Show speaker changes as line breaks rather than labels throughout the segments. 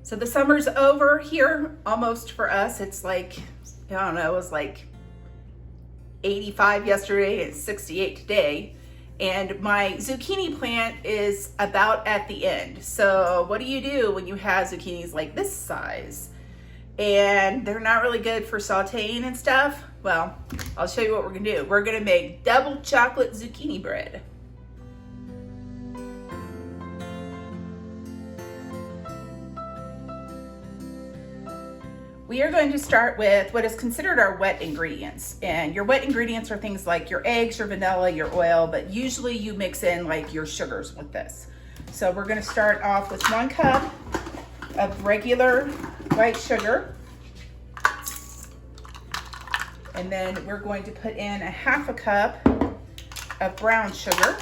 So the summer's over here, almost for us. It's like, I don't know, it was like 85 yesterday and 68 today. And my zucchini plant is about at the end. So what do you do when you have zucchinis like this size? And they're not really good for sauteing and stuff? Well, I'll show you what we're gonna do. We're gonna make double chocolate zucchini bread. We are going to start with what is considered our wet ingredients. And your wet ingredients are things like your eggs, your vanilla, your oil, but usually you mix in like your sugars with this. So we're gonna start off with 1 cup of regular white sugar. And then we're going to put in 1/2 cup of brown sugar.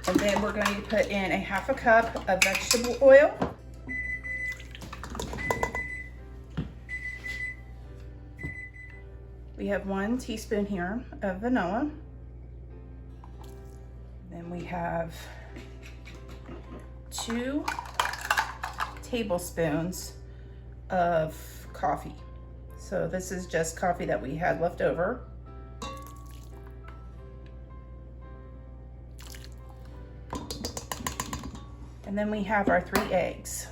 And then we're going to put in 1/2 cup of vegetable oil. We have 1 teaspoon here of vanilla. Then we have 2 tablespoons of coffee. So this is just coffee that we had left over. And then we have our 3 eggs.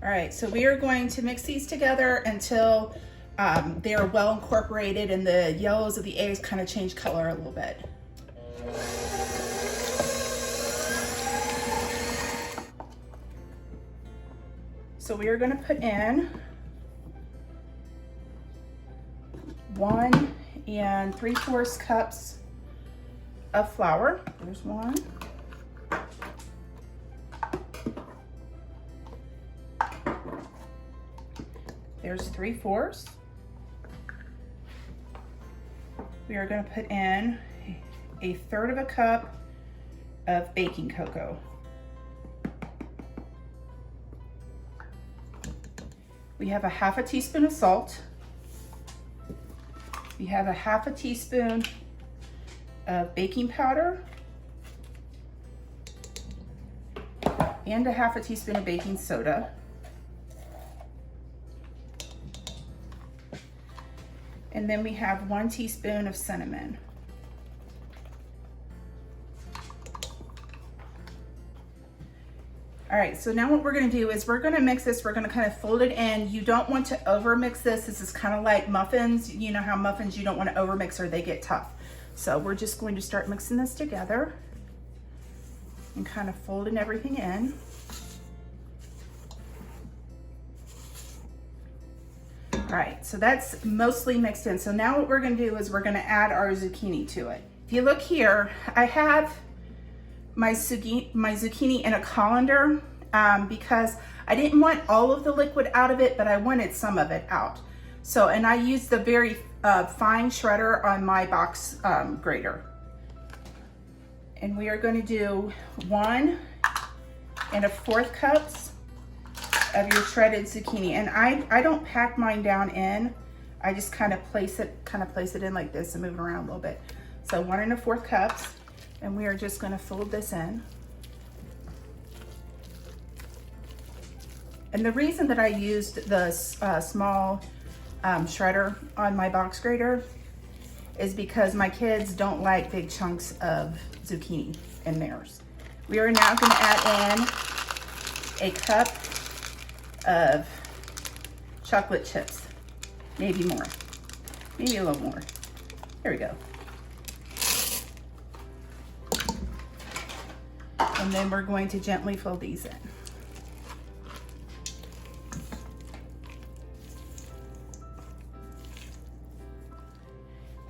All right, so we are going to mix these together until they are well incorporated and the yellows of the eggs kind of change color a little bit. So we are going to put in 1 3/4 cups of flour. There's 1. There's 3/4. We are going to put in 1/3 cup of baking cocoa. We have 1/2 teaspoon of salt. We have 1/2 teaspoon of baking powder and 1/2 teaspoon of baking soda. And then we have 1 teaspoon of cinnamon. All right, so now what we're gonna do is we're gonna mix this, we're gonna kind of fold it in. You don't want to over mix this. This is kind of like muffins. You know how muffins you don't want to over mix or they get tough. So we're just going to start mixing this together and kind of folding everything in. All right, so that's mostly mixed in. So now what we're gonna do is we're gonna add our zucchini to it. If you look here, I have my zucchini in a colander because I didn't want all of the liquid out of it, but I wanted some of it out. So, and I used the very fine shredder on my box grater. And we are going to do 1 1/4 cups of your shredded zucchini. And I don't pack mine down in. I just kind of place it in like this and move it around a little bit. So 1 1/4 cups. And we are just going to fold this in. And the reason that I used the small shredder on my box grater is because my kids don't like big chunks of zucchini in theirs. We are now going to add in 1 cup of chocolate chips, maybe more, maybe a little more. Here we go. And then we're going to gently fold these in.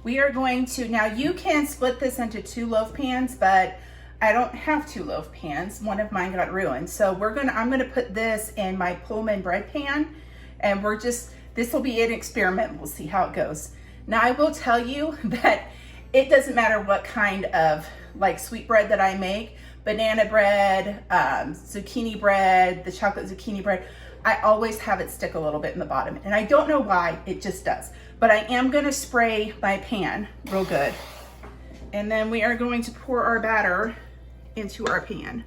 We are going to, now you can split this into 2 loaf pans, but I don't have 2 loaf pans. One of mine got ruined. So I'm gonna put this in my Pullman bread pan, and this will be an experiment. We'll see how it goes. Now I will tell you that It doesn't matter what kind of like sweet bread that I make, banana bread, zucchini bread, the chocolate zucchini bread, I always have it stick a little bit in the bottom. And I don't know why, it just does. But I am gonna spray my pan real good. And then we are going to pour our batter into our pan.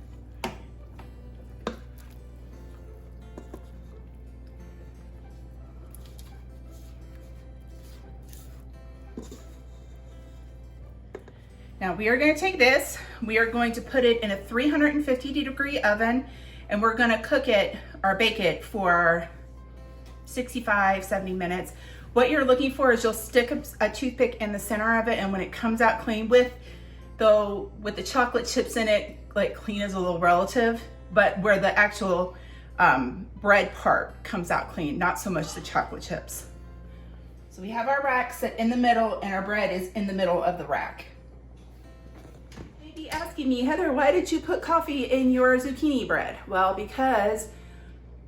Now we are going to take this, we are going to put it in a 350-degree oven, and we're going to cook it or bake it for 65, 70 minutes. What you're looking for is you'll stick a toothpick in the center of it, and when it comes out clean with the chocolate chips in it, like clean is a little relative, but where the actual bread part comes out clean, not so much the chocolate chips. So we have our rack set in the middle, and our bread is in the middle of the rack. Asking me, Heather, why did you put coffee in your zucchini bread? Well, because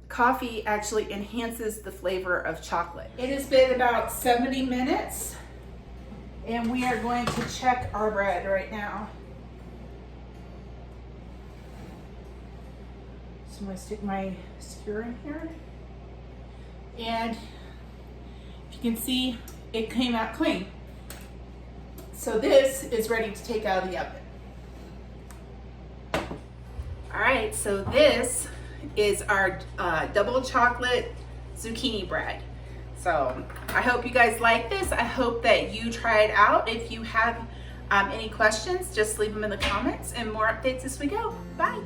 coffee actually enhances the flavor of chocolate. It has been about 70 minutes, and we are going to check our bread right now. So I'm going to stick my skewer in here, and if you can see, it came out clean. So this is ready to take out of the oven. All right, so this is our double chocolate zucchini bread. So I hope you guys like this. I hope that you try it out. If you have any questions, just leave them in the comments, and more updates as we go. Bye.